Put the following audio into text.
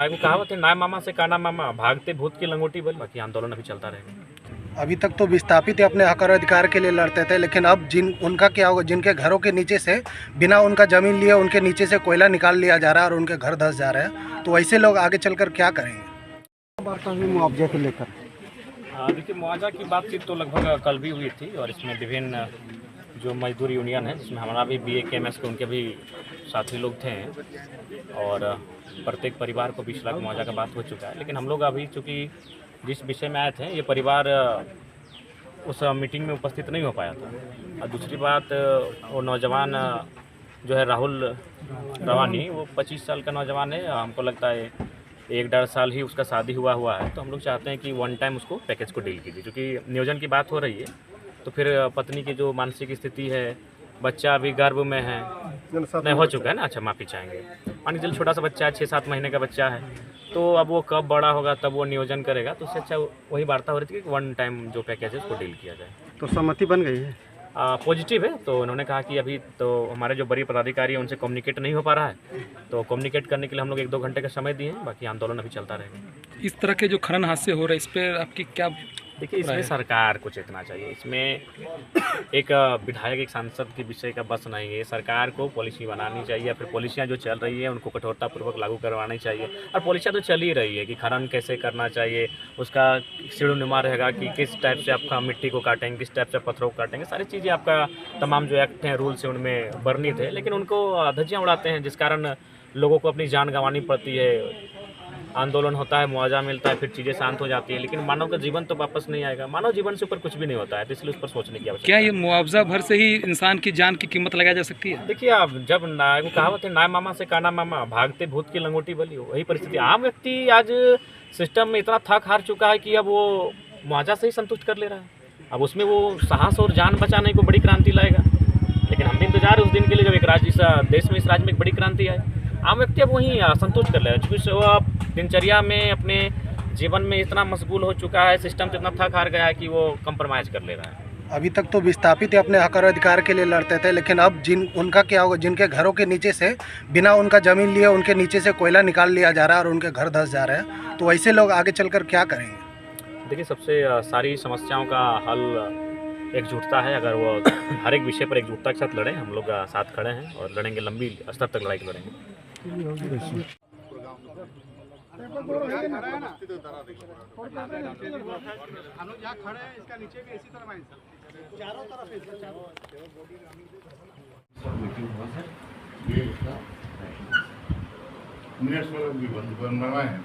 वो कहावत है, ना मामा से काना मामा, भागते भूत की लंगोटी बल। बाकी आंदोलन अभी चलता रहेगा। अभी तक तो विस्थापित अपने हक और अधिकार के लिए लड़ते थे, लेकिन अब उनका क्या होगा, जिनके घरों के नीचे से बिना उनका जमीन लिए उनके नीचे से कोयला निकाल लिया जा रहा है और उनके घर धंस जा रहे हैं, तो वैसे लोग आगे चलकर क्या करेंगे? मुआवजे को लेकर देखिए, मुआवजा की बातचीत तो लगभग कल भी हुई थी और इसमें विभिन्न जो मजदूर यूनियन है, जिसमें हमारा भी BAKMS के उनके भी साथी लोग थे और प्रत्येक परिवार को 20 लाख मुआवजा का बात हो चुका है। लेकिन हम लोग अभी चूँकि जिस विषय में आए थे, ये परिवार उस मीटिंग में उपस्थित नहीं हो पाया था। और दूसरी बात, वो नौजवान जो है राहुल रवानी, वो 25 साल का नौजवान है। हमको लगता है 1-1.5 साल ही उसका शादी हुआ है। तो हम लोग चाहते हैं कि वन टाइम उसको पैकेज को डील कीजिए, क्योंकि नियोजन की बात हो रही है। तो फिर पत्नी की जो मानसिक स्थिति है, बच्चा अभी गर्भ में है, नहीं हो चुका है ना, अच्छा माफ़ी चाहेंगे, मान लीजिए छोटा सा बच्चा है, 6-7 महीने का बच्चा है, तो अब वो कब बड़ा होगा तब वो नियोजन करेगा। तो उससे अच्छा वही वार्ता हो रही थी कि वन टाइम जो पैकेज है उसको डील किया जाए। तो सहमति बन गई है? पॉजिटिव है। तो उन्होंने कहा कि अभी तो हमारे जो बड़ी पदाधिकारी हैं उनसे कम्युनिकेट नहीं हो पा रहा है, तो कम्युनिकेट करने के लिए हम लोग 1-2 घंटे का समय दिए हैं। बाकी आंदोलन अभी चलता रहेगा। इस तरह के जो खनन हादसे हो रहे हैं, इस पर आपकी क्या? देखिए, इसमें सरकार को चेतना चाहिए। इसमें एक विधायक, एक सांसद के विषय का बस नहीं है। सरकार को पॉलिसी बनानी चाहिए, फिर पॉलिसियाँ जो चल रही है उनको कठोरतापूर्वक लागू करवानी चाहिए। और पॉलिसियाँ तो चल ही रही है कि खनन कैसे करना चाहिए, उसका सीढ़ीनुमा रहेगा कि किस टाइप से आपका मिट्टी को काटेंगे, किस टाइप से पत्थरों को काटेंगे, सारी चीज़ें आपका तमाम जो एक्ट हैं, रूल्स हैं, उनमें वर्णित है। लेकिन उनको धज्जियाँ उड़ाते हैं, जिस कारण लोगों को अपनी जान गंवानी पड़ती है। आंदोलन होता है, मुआवजा मिलता है, फिर चीज़ें शांत हो जाती है, लेकिन मानव का जीवन तो वापस नहीं आएगा। मानव जीवन से ऊपर कुछ भी नहीं होता है, तो इसलिए उस पर सोचने की आवश्यकता क्या है। ये मुआवजा भर से ही इंसान की जान की कीमत लगाई जा सकती है? देखिए, आप जब वो कहावत है, ना मामा से काना मामा, भागते भूत की लंगोटी बली, वही परिस्थिति। आम व्यक्ति आज सिस्टम में इतना थक हार चुका है कि अब वो मुआवजा से ही संतुष्ट कर ले रहा है। अब उसमें वो साहस और जान बचाने को बड़ी क्रांति लाएगा। लेकिन हम भी इंतजार है उस दिन के लिए जब एक राज्य, इस देश में, इस राज्य में एक बड़ी क्रांति आए। आम व्यक्ति अब वहीं संतुष्ट कर लेगा, क्योंकि वो अब दिनचर्या में, अपने जीवन में इतना मशगूल हो चुका है, सिस्टम से इतना थक हार गया है कि वो कंप्रोमाइज़ कर ले रहा है। अभी तक तो विस्थापित अपने हक और अधिकार के लिए लड़ते थे, लेकिन अब उनका क्या होगा, जिनके घरों के नीचे से बिना उनका जमीन लिए उनके नीचे से कोयला निकाल लिया जा रहा है और उनके घर धंस जा रहे हैं, तो वैसे लोग आगे चलकर क्या करेंगे? देखिए, सबसे सारी समस्याओं का हल एकजुटता है। अगर वो हर एक विषय पर एकजुटता के साथ लड़ें, हम लोग साथ खड़े हैं और लड़ेंगे, लंबी स्तर तक लड़ाई लड़ेंगे। मिनट्स में भी बंद बनवाए हैं,